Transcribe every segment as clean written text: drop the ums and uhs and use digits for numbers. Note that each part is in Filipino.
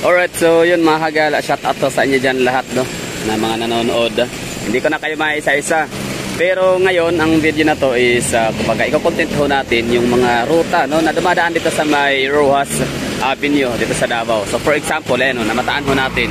Alright, so yun mga kagala, shout out to sa inyo dyan lahat, no, na mga nanonood. Hindi ko na kayo maisa-isa. Pero ngayon, ang video na to is, kumbaga, iko-content ho natin yung mga ruta, no, na dumadaan dito sa may Roxas Avenue, dito sa Davao. So for example, no, namataan ho natin,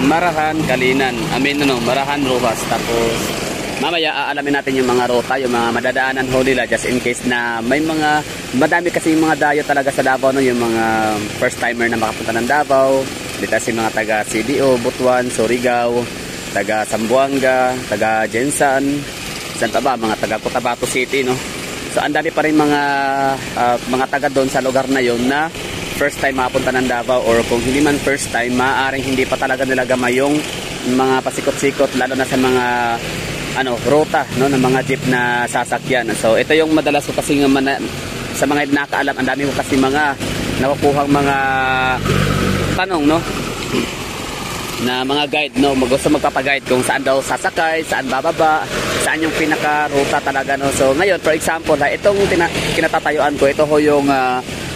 Marahan, Kalinan, Marahan, Roxas. Tapos, mamaya aalamin natin yung mga ruta, yung mga madadaanan ho nila just in case na may mga, madami kasi yung mga dayo talaga sa Davao, no, yung mga first timer na makapunta ng Davao. Dito si mga taga CDO, Butuan, Surigao, taga Zamboanga, taga Jensan, saan pa ba, mga taga Cotabato City, no. So ang dami pa rin mga taga doon sa lugar na yon na first time makapunta ng Davao, or kung hindi man first time, maaaring hindi pa talaga nila gamay yung mga pasikot-sikot, lalo na sa mga ruta, no, ng mga jeep na sasakyan. So ito yung madalas ko kasi sa mga nakakaalam, ang dami ko kasi mga nakukuhang mga tanong, no, na mga guide, no, gusto magpapaguide kung saan daw sasakay, saan bababa, saan yung pinaka ruta talaga, no. So ngayon, for example, itong kinatatayuan ko, ito ho yung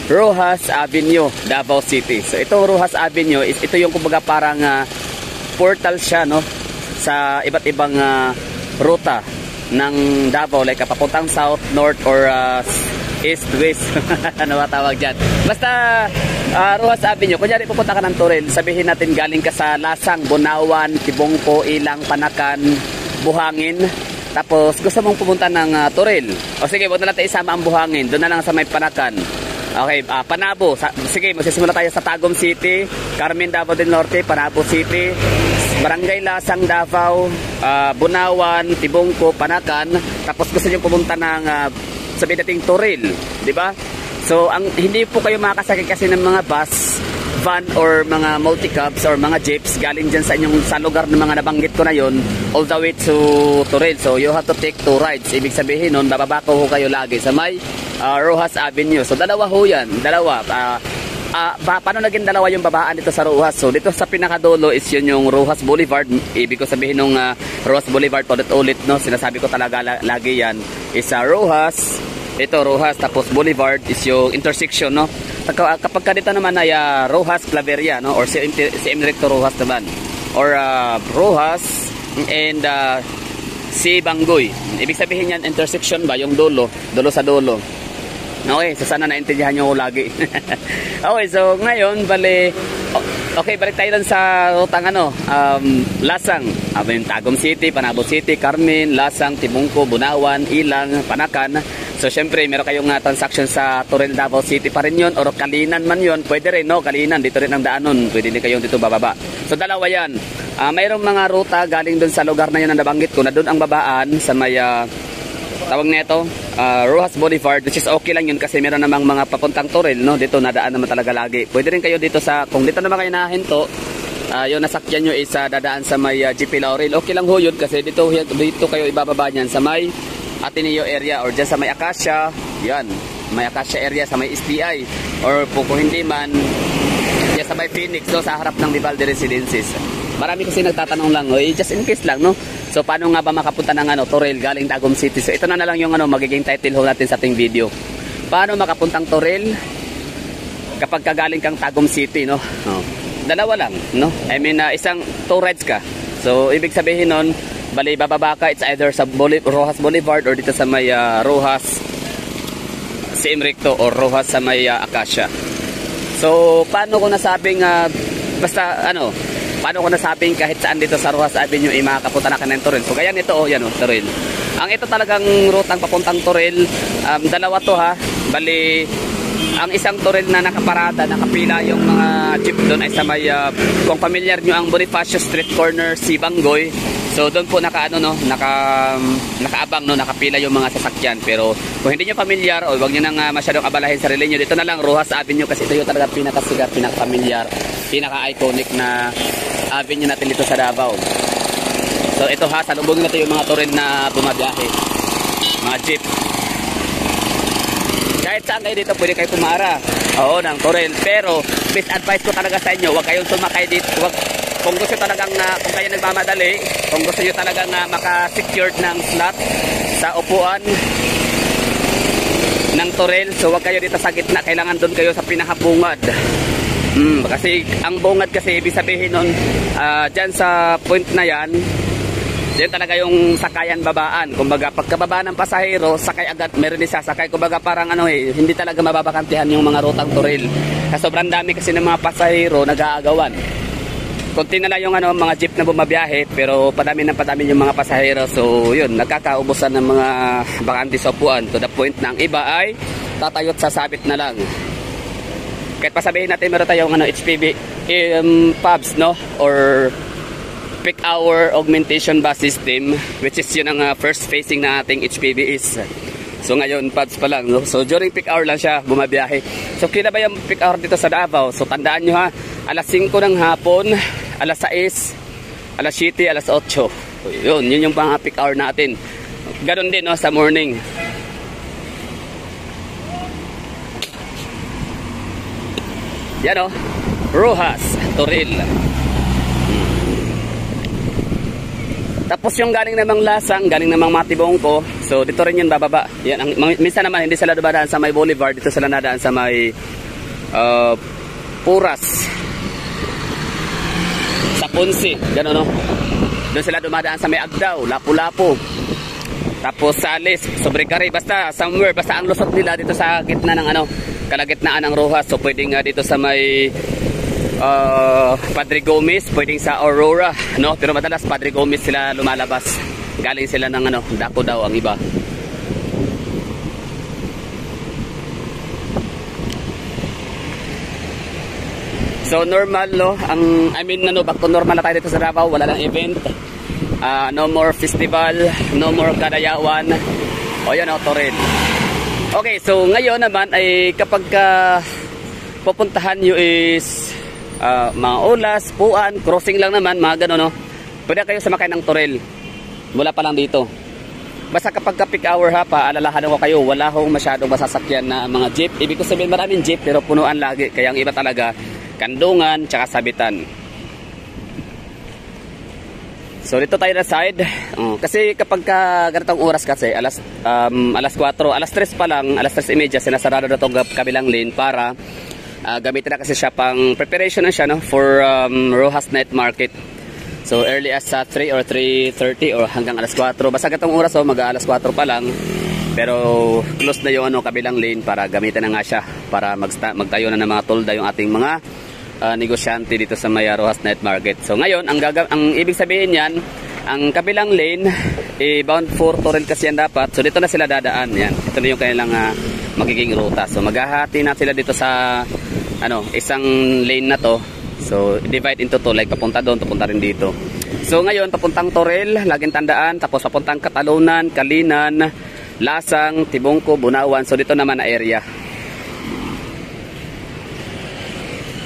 Roxas Avenue, Davao City. So itong Roxas Avenue is ito yung kumbaga parang portal siya, no, sa iba't ibang ruta ng Davao, like papuntang south, north, or east, west. Ano matawag dyan? Basta Roxas Avenue, kunyari pupunta ka ng Toril, sabihin natin galing ka sa Lasang, Bunawan, Tibongko, Ilang, Panakan, Buhangin, tapos gusto mong pumunta ng Toril. O sige, huwag na natin isama ang Buhangin, doon na lang sa may Panakan. Okay, Panabo. Sige, magsisimula tayo sa Tagum City, Carmen, Davao del Norte, Panabo City, Barangay Lasang, Davao, Bunawan, Tibongko, Panakan. Tapos gusto niyo pumunta ng sabihin nating Toril, di ba? So hindi po kayo makakasakay kasi ng mga bus, van, or mga multi-cabs or mga jeeps galing dyan sa lugar ng mga nabanggit ko na yon all the way to Toril. So you have to take 2 rides. Ibig sabihin nun, bababa ko kayo lagi sa may Roxas Avenue. So dalawa ho yan, dalawa. Paano naging dalawa yung babaan dito sa Roxas? So dito sa pinakadulo is yun yung Roxas Boulevard. Ibig ko sabihin nung Roxas Boulevard, ulit-ulit, no, sinasabi ko talaga lagi yan, is Roxas. Ito Roxas, tapos Boulevard is yung intersection, no. Kapag ka dito naman ay Roxas Claveria, no, or si Enrico Roxas naman, or Roxas and si Bangoy. Ibig sabihin yan intersection ba, yung dulo sa dulo. Okay, so sana naintindihan nyo ko lagi. Okay, so ngayon balik tayo lang sa rutang Lasang, Tagum City, Panabo City, Carmen, Lasang, Tibongko, Bunawan, Ilang, Panakan. So syempre meron kayong transaction sa Toril, Davao City pa rin yun, or Kalinan man yun, pwede rin, no, Kalinan, dito rin ang daan nun, pwede din kayong dito bababa. So dalawa yan. Mayroong mga ruta galing dun sa lugar na yun na nabanggit ko, na dun ang babaan sa may tawag nito, Roxas Boulevard, which is okay lang yun kasi meron namang mga papuntang Toril, no, dito nadaan naman talaga lagi. Pwede rin kayo dito kung dito naman kayo nahinto, yung nasakyan nyo is dadaan sa may GP Laurel, okay lang ho yun kasi dito kayo ibababa nyan sa may Ateneo area, or dyan sa may Acacia, yan, may Acacia area sa may STI, or kung hindi man dyan sa may Phoenix, no, sa harap ng Vivaldi Residences. Marami kasi nagtatanong lang, just in case lang, no. So paano nga ba makapunta ng Toril galing Tagum City? So ito na lang yung magiging title ho natin sa ating video. Paano makapuntang Toril kapag kagaling kang Tagum City, no? Dalawa lang, no? I mean, 2 rides ka. So ibig sabihin nun, bali bababa ka, it's either sa Roxas Boulevard or dito sa may Roxas si Enrico, or Roxas sa may Acacia. So paano ko nasabing paano ko nasabing kahit saan dito sa Roxas Avenue ay makakapunta na ka ng Toril? So ganyan ito, yan Toril. Ang ito talagang rutang papuntang Toril, dalawa to ha. Bali ang isang Toril na nakaparada, nakapila yung mga jeep doon ay sa may kung familiar nyo ang Bonifacio Street Corner, si Bangoy. So doon po nakaabang, no, nakapila yung mga sasakyan. Pero kung hindi nyo familiar, o wag nyo nang masyadong abalahin sarili nyo, dito na lang Roxas Avenue kasi ito yung talaga pinakasigar, pinaka-familiar, pinaka-iconic na avenue natin dito sa Davao. So ito ha, salubungin natin yung mga Toril na bumabiyahe, mga jeep. Kahit saan kayo dito, pwede kayo pumara. Oo, ng Toril. Pero best advice ko talaga sa inyo, huwag kayong sumakay dito. Kung gusto talagang, kung kayo nagmamadali, kung gusto nyo talagang maka-secured ng slot sa upuan ng Toril, so huwag kayo dito sa gitna. Kailangan doon kayo sa pinakabungad. Kasi ang bungad kasi ibig sabihin nun, dyan sa point na yan, yan talaga yung sakayan babaan. Kumbaga pagkababa ng pasahero, sakay agad, meron din sasakay. Kumbaga parang hindi talaga mababakantihan yung mga rutang Toril. Kasi sobrang dami kasi ng mga pasahero nag-aagawan. Konti na lang yung mga jeep na bumabiyahe, pero padami yung mga pasahero. So yun, nagkakaubusan ng mga bakante sa upuan to the point na ang iba ay tatayot sa sabit na lang. Kahit pasabihin natin meron tayong HPV pubs, no, or peak hour augmentation bus system, which is yun ang first facing na ating HPV is. So ngayon pubs pa lang, no? So during peak hour lang siya bumabiyahe. So kila ba yung peak hour dito sa Davao? So tandaan nyo ha, alas 5 ng hapon, alas 6, alas 7, alas 8. So, yun yung pang peak hour natin. Ganon din, no, sa morning. Yan, Rojas, Toril. Tapos yung galing namang Lasang, galing namang Matibongko, so dito rin yun bababa. Yan, minsan naman hindi sila dumadaan sa may Boulevard, dito sila nadaan sa may Puras, sa Ponce, gano'n, no? Doon sila dumadaan sa may Agdao, Lapu-Lapu. Tapos Salis, Sobrecari, basta somewhere, basta ang lusot nila dito sa gitna ng kalagitnaan ng Rojas. So pwedeng dito sa may Padre Gomez, pwedeng sa Aurora, no? Pero madalas Padre Gomez sila lumalabas. Galing sila ng Daco daw ang iba. So normal, no? Back to normal na tayo dito sa Davao. Wala nang event. No more festival, no more kadayawan. O yan, Toril. Okay, so ngayon naman ay kapag pupuntahan nyo is mga Olas, Puan, crossing lang naman, mga gano'n, no? Pwede kayo sumakay ng Toril. Mula pa lang dito. Basta kapag peak hour pa, alalahanan ko kayo, wala hong masyadong masasakyan na mga jeep. Ibig ko sabihin maraming jeep pero punuan lagi. Kaya ang iba talaga, Kandungan, tsaka Sabitan. So dito tayo na side. Kasi kapag ganitong oras kasi, alas 4, alas 3 pa lang, alas 3:30, sinasarado na itong kabilang lane para gamitin na kasi siya pang preparation na siya, no, for Rojas Night Market. So early as 3 or 3:30 or hanggang alas 4. Basta ganitong oras, mag-alas 4 pa lang. Pero close na yung kabilang lane para gamitin na nga siya para magtayo na ng mga tolda yung ating mga negosyante dito sa may Rojas Night Market. So ngayon, ang ibig sabihin yan, ang kabilang lane bound for Toril kasi yan dapat. So dito na sila dadaan. Yan. Ito na yung kanilang magiging ruta. So maghahati na sila dito sa isang lane na to. So divide into two, like papunta doon, papunta rin dito. So ngayon, papuntang Toril, laging tandaan, tapos papuntang Katalunan, Kalinan, Lasang, Tibongko, Bunawan. So dito naman na area.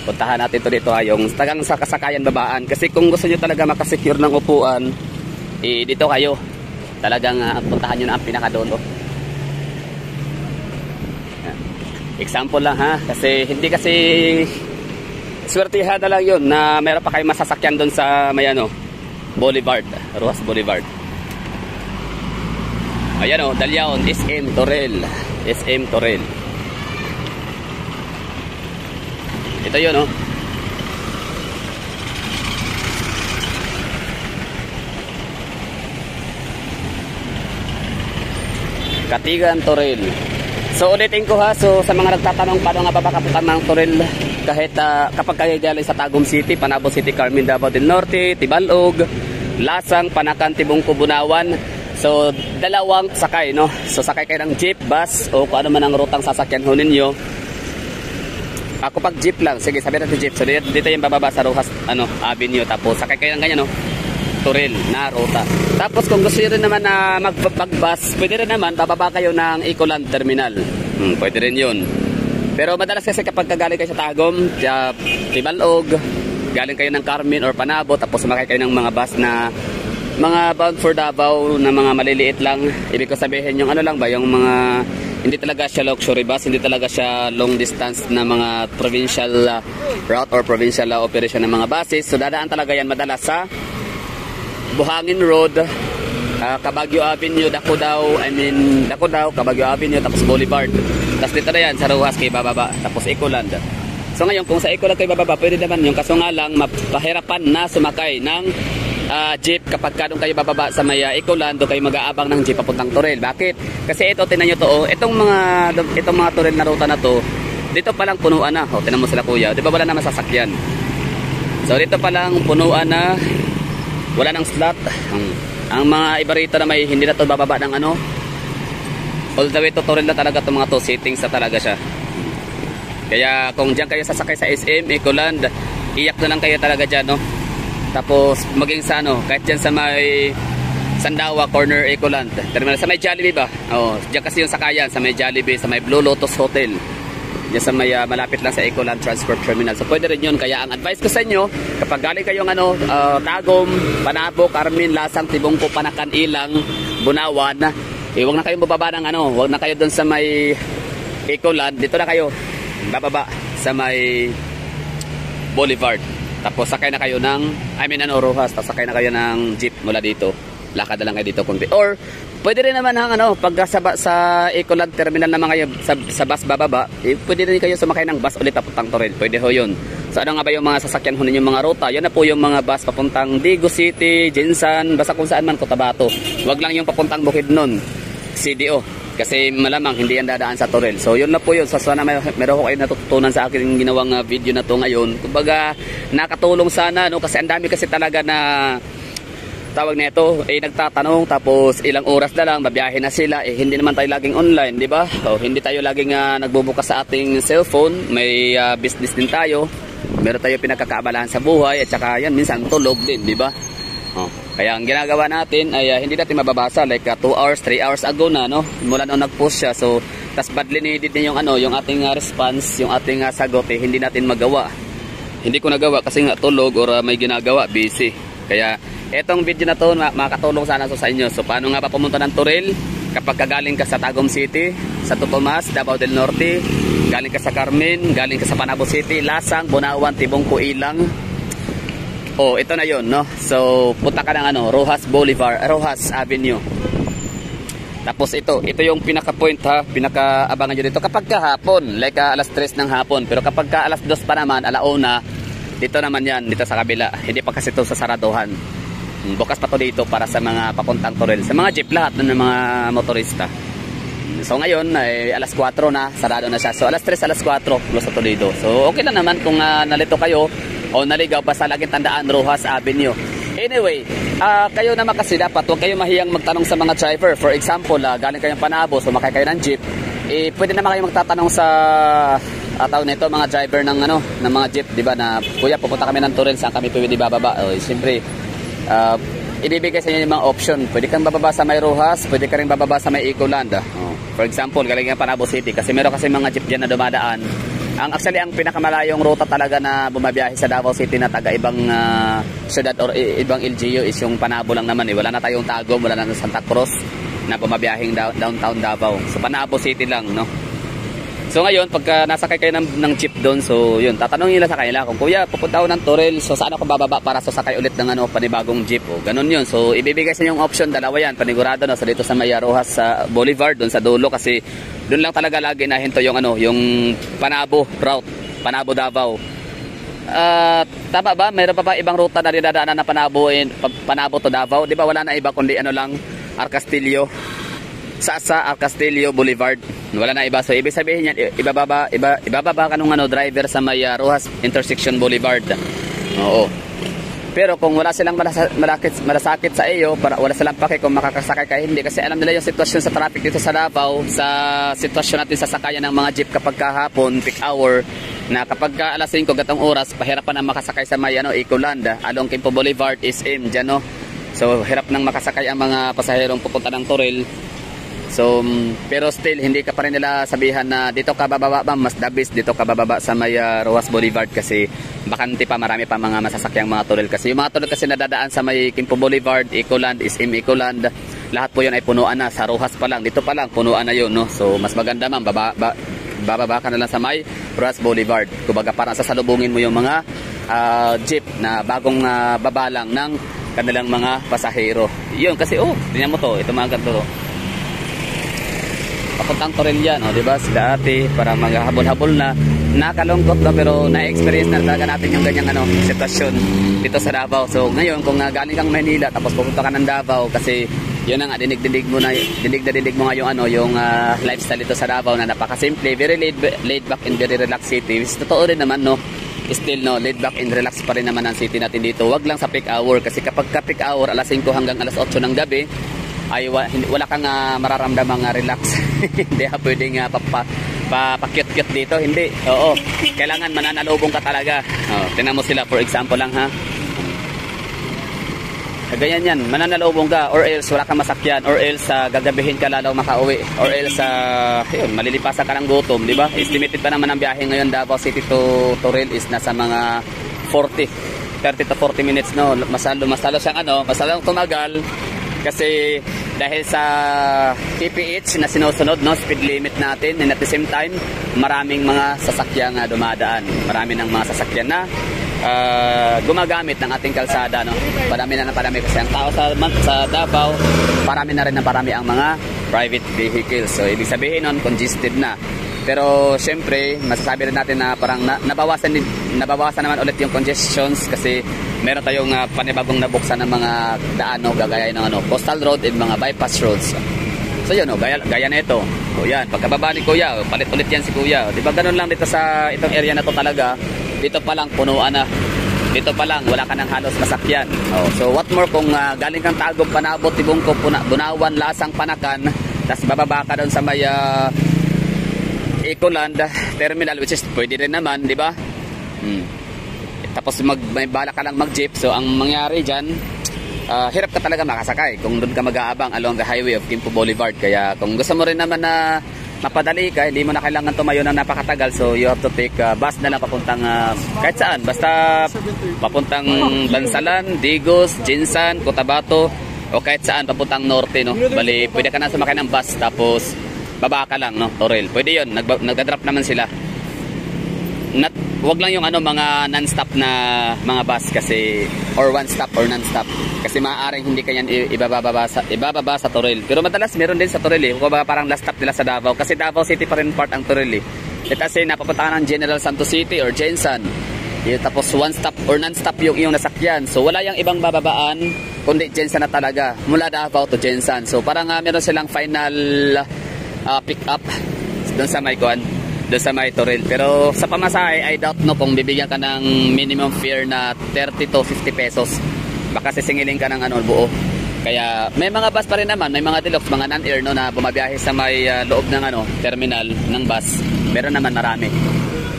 Puntahan natin ito dito yung tagang sa kasakayan babaan. Kasi kung gusto nyo talaga makasecure ng upuan, dito kayo. Talagang puntahan nyo na ang pinakadulo. Example lang ha. Kasi hindi kasi swertihan na lang yun na meron pa kayo masasakyan doon sa may Boulevard, Rojas Boulevard. Ayan Dalyaon, SM Toril. SM Toril. Ito yun, Katigan, Toril. So ulitin ko ha, so sa mga nagtatanong paano nga ba kapuntan ng Toril kahit kapag kayo galing sa Tagum City, Panabo City, Carmen, Davao del Norte, Tibalog, Lasang, Panakan, Tibongko, Bunawan. So dalawang sakay, no? So sakay kayo ng jeep, bus o kung ano man ang rutang sasakyan ho ninyo. Ako pag jeep lang, sige sabi natin jeep. So dito yung bababa sa Rojas Avenue, tapos sakay kayo ng ganyan, Toril na ruta. Tapos kung gusto nyo rin naman na mag-bus, pwede rin naman bababa kayo ng Ecoland Terminal. Pwede rin yun. Pero madalas kasi kapag galing kayo sa Tagum, Tibalog, galing kayo ng Carmen or Panabo, tapos sumakay kayo ng mga bus na mga bound for Davao na mga maliliit lang. Ibig ko sabihin yung lang ba, yung mga hindi talaga siya luxury bus, hindi talaga siya long distance na mga provincial route or provincial operation ng mga buses. So dadaan talaga yan madalas sa Buhangin Road, Cabagyo Avenue, Daco Daw, Cabagyo Avenue, tapos Boulevard. Tapos dito na yan sa Rojas kay bababa, tapos Ecoland. So So ngayon, kung sa Ecoland kayo bababa, pwede naman yung kaso nga lang, mapahirapan na sumakay ng jeep kapag doon kayo bababa sa may Ecoland, doon kayo mag-aabang ng jeep papuntang Toril. Bakit? Kasi ito, tinan nyo to, itong mga Toril na ruta na to, dito palang punuan na. O, tinan mo sila kuya, di ba wala na masasakyan? So dito palang punuan na, wala nang slot. Ang mga iba rito na may hindi na to bababa ng ano, all the way to Toril na talaga itong mga to, settings na talaga siya. Kaya kung dyan kayo sasakay sa SM, Ecoland, iyak na lang kayo talaga dyan, no? Tapos maging sa ano, kahit dyan sa may Sandawa Corner Ecoland terminal, sa may Jollibee ba? Oo, dyan kasi yung sakayan, sa may Jollibee, sa may Blue Lotus Hotel. Dyan sa may malapit lang sa Ecoland Transport Terminal. So pwede rin yun. Kaya ang advice ko sa inyo, kapag galing kayong ano, Tagum, Panabo, Carmen, Lasang, Tibungko, Panakan, Ilang, Bunawan, huwag na kayong bababa ng ano, huwag na kayo doon sa may Ecoland, dito na kayo bababa sa may Boulevard. Tapos sakay na kayo ng, Rojas, tapos sakay na kayo ng jeep mula dito. Lakad na lang kayo dito konti. Or pwede rin naman ano, pag sa Ecoland terminal naman kayo sa bus bababa, pwede rin kayo sumakay ng bus ulit papuntang Toril. Pwede ho yun. So ano nga ba yung mga sasakyan ho ninyong mga ruta? Yan na po yung mga bus papuntang Digo City, Jinsan, basta kung saan man, Cotabato. Wag lang yung papuntang Bukidnon, CDO. Kasi malamang hindi yan dadaan sa Toril. So yun na po yun. So sana meron ko kayo natutunan sa aking ginawang video na to ngayon. Kumbaga nakatulong sana, no? Kasi ang dami kasi talaga na tawag nito, nagtatanong tapos ilang oras na lang babiyahe na sila. Hindi naman tayo laging online, di ba? O, hindi tayo laging nagbubukas sa ating cellphone. May business din tayo. Meron tayo pinagkakaabalahan sa buhay at saka yan minsan tulog din, di ba? Kaya ang ginagawa natin ay hindi natin mababasa like 2 hours, 3 hours ago na, no? Mula nung nag-post siya. So, tas badly needed din yung ano, yung ating response, yung ating sagot hindi natin magawa. Hindi ko nagawa kasi nga tulog or may ginagawa, busy. Kaya etong video na to makakatulong sana sa inyo. So, paano nga pa pumunta ng Toril? Kapag galing ka sa Tagum City, sa Totomas, Davao del Norte, galing ka sa Carmen, galing ka sa Panabo City, Lasang, Bunawan, Tibungko, Ilang. Oh, ito na yon, no? So, punta ka ng ano, Rojas Boulevard, Rojas Avenue. Tapos ito yung pinaka-point ha, pinaka-abangan nyo dito kapag kahapon, like alas 3 ng hapon. Pero kapag alas 2 pa naman, alauna, dito naman yan, dito sa kabila. Hindi pa kasi ito sa saraduhan. Bukas pa to dito para sa mga papuntang Toril. Sa mga jeep lahat ng mga motorista. So ngayon, alas 4 na, sarado na siya. So alas 3, alas 4, close to dito. So okay lang naman kung nalito kayo o naligaw, basta laging tandaan Rojas Avenue. Anyway, kayo naman kasi dapat huwag kayo mahiyang magtanong sa mga driver. For example, galing kayong Panabo, sumakay kayo ng jeep, pwede naman kayo magtatanong sa tao nito, mga driver ng ano, ng mga jeep, di ba, na kuya, pupunta kami ng Toril, saan kami pwede bababa? Siyempre, ibibigay sa inyo yung mga option. Pwede kang bababa sa may Rojas, pwede ka rin bababa sa may Ecoland. For example, galing kang Panabo City, kasi meron kasi mga jeep dyan na dumadaan. Actually, ang pinakamalayong ruta talaga na bumabiyahe sa Davao City na taga-ibang syudad or ibang LGU is yung Panabo lang naman. Wala na tayong Tagum, wala na Santa Cruz na bumabiyaheng downtown Davao. So, Panabo City lang, no? So, ngayon, pagka nasakay kayo ng jeep doon, so, yun, tatanungin nila sa kanila kung, kuya, pupunta ako ng Toril, so, saan ako bababa para sasakay ulit ng panibagong jeep? O, ganun yun. So, ibibigay sa inyo yung option, dalawa yan, panigurado, no? So, dito sa may Rojas sa Boulevard, doon sa dulo, kasi doon lang talaga lagi na hinto yung yung Panabo route, Panabo Davao. Tama ba? Mayroon pa ba ibang ruta na dinadaanan na Panabo to Davao? Di ba wala na iba kundi lang Arcastillo, sa Arcastillo Boulevard. Wala na iba. So ibig sabihin yan, ibababa ka nung driver sa may Rojas Intersection Boulevard. Oo. Pero kung wala silang malasakit sa iyo, wala silang pake kung makakasakay ka, hindi. Kasi alam nila yung sitwasyon sa traffic dito sa Davao, sa sitwasyon natin sa sakayan ng mga jeep kapag kahapon, peak hour, na kapag alas 5 gatong oras, pahirapan na makasakay sa may Ecoland, along Quimpo Boulevard, SM, dyan, no? So, hirap nang makasakay ang mga pasaherong pupunta ng Toril. So, pero still, hindi ka pa rin nila sabihan na dito ka bababa ba, mas dabis, dito ka bababa sa may Rojas Boulevard kasi bakante pa, marami pa mga masasakyang mga Toril. Kasi yung mga Toril kasi nadadaan sa may Quimpo Boulevard, Ecoland, SM Ecoland, lahat po yun ay punuan na. Sa Rojas pa lang, dito pa lang, punuan na yun, no? So, mas maganda man, bababa ka na lang sa may Rojas Boulevard. Kumbaga parang sasalubungin mo yung mga jeep na bagong babalang ng kanilang mga pasahero. Yun, kasi tingnan mo to, ito mga ganito to. Papuntang Toril yan, di ba? Sila ate, para maghabol-habol na. Nakalungkot no, pero na-experience na talaga natin yung ganyang sitwasyon dito sa Davao. So ngayon kung galing kang Manila tapos pupunta ka ng Davao, kasi yun na nga, dinig mo nga yung lifestyle dito sa Davao na napakasimple, very laid back and very relaxed city. Totoo rin naman no, still no, laid back and relaxed pa rin naman ang city natin dito. Wag lang sa peak hour, kasi kapag ka peak hour alas 5 hanggang alas 8 ng gabi ay wala kang mararamdamang relax. Hindi ha pwedeng pakyut-kyut dito, hindi. Oo, kailangan mananalubong ka talaga. Tingnan mo sila, for example lang ha. Ganyan yan, mananalubong ka, or else wala kang masakyan, or else gagabihin ka lalo makauwi, or else malilipasan ka ng gutom, di ba? Estimated pa naman ang biyahe ngayon Davao City to Toril is nasa mga 30 to 40 minutes no. Masalo siyang tumagal kasi dahil sa PPH na sinusunod no, speed limit natin, and at the same time maraming mga sasakyan dumadaan, marami ng mga sasakyan na gumagamit ng ating kalsada no. Parami kasi ang tao sa Davao, parami na rin ang mga private vehicles. So ibig sabihin nun, congested na. Pero syempre masasabi rin natin na parang nabawasan naman ulit yung congestions, kasi meron tayong panibagong nabuksan ng mga daan no, gagaya ng coastal road and mga bypass roads. So yun gaya na ito. O yan, pagkababa ni Kuya, palit ulit yan si Kuya. Di ba ganun lang dito sa itong area na to talaga. Dito pa lang punuan na. Dito pa lang wala ka ng halos masakyan. So what more kung galing kang Tagum, Panabot, Tibungko, Bunawan, Lasang, Panakan, tapos bababa ka doon sa may Ecoland terminal, which is pwede rin naman, di ba? Tapos may bala ka lang mag-jeep. So ang mangyari dyan, hirap ka talaga makasakay kung doon ka mag-aabang along the highway of Quimpo Boulevard. Kaya kung gusto mo rin naman na mapadali ka, hindi mo na kailangan tumayo ng napakatagal, so you have to take bus na lang papuntang kahit saan, basta papuntang Bansalan, Digos, Jinsan, Cotabato, o kahit saan papuntang norte no. Bali pwede ka na sumakay ng bus tapos baba ka lang no, Toril. Pwede yun, nagda-drop naman sila. Wag lang yung mga non-stop na mga bus, kasi or one stop or non-stop, kasi maaaring hindi kanyan ibababa sa Toril. Pero madalas meron din sa Toril eh. Parang last stop nila sa Davao, kasi Davao City pa rin part ang Toril eh. Kasi napapunta ka ng General Santos City or Jensan, tapos one stop or non-stop yung iyong nasakyan. So wala yung ibang bababaan kundi Jensan na talaga, mula Davao to Jensan. So parang meron silang final pick up doon sa may Toril. Pero sa pamasahe, I doubt no kung bibigyan ka ng minimum fare na 30 to 50 pesos. Baka sisingilin ka ng buo. Kaya may mga bus pa rin naman, may mga deluxe, mga non-air no, na bumabiyahe sa may loob ng terminal ng bus. Meron naman marami.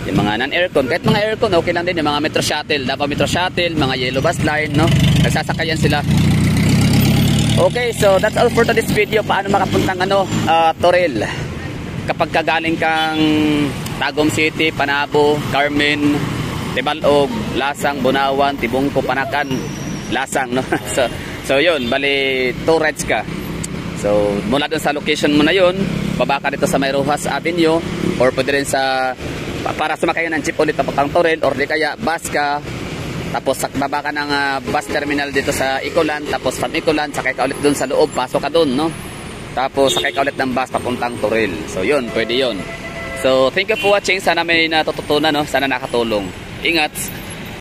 Yung mga non-aircon, kahit mga aircon, okay lang din. Yung mga Metro Shuttle, Davao Metro Shuttle, mga Yellow Bus Line, no? Nagsasakayan sila. Okay, so that's all for today's video. Paano makapuntang Toril kapag kagaling kang Tagum City, Panabo, Carmen, Tibalog, Lasang, Bunawan, Tibungko, Panakan, Lasang no. So yun, bali 2 rides ka. So mula dun sa location mo na yun, baba ka dito sa may Rojas Avenue, or pwede rin para sumakay ng jeep ulit papuntang Toril, or di kaya bus ka, tapos baba ka ng bus terminal dito sa Ecoland, tapos from Ecoland sakay ka ulit dun sa loob, pasok ka dun no. Tapos sakay ka ulit ng bus papuntang Toril. So yun, pwede yun. So thank you for watching. Sana may natututunan no, sana nakatulong. Ingat.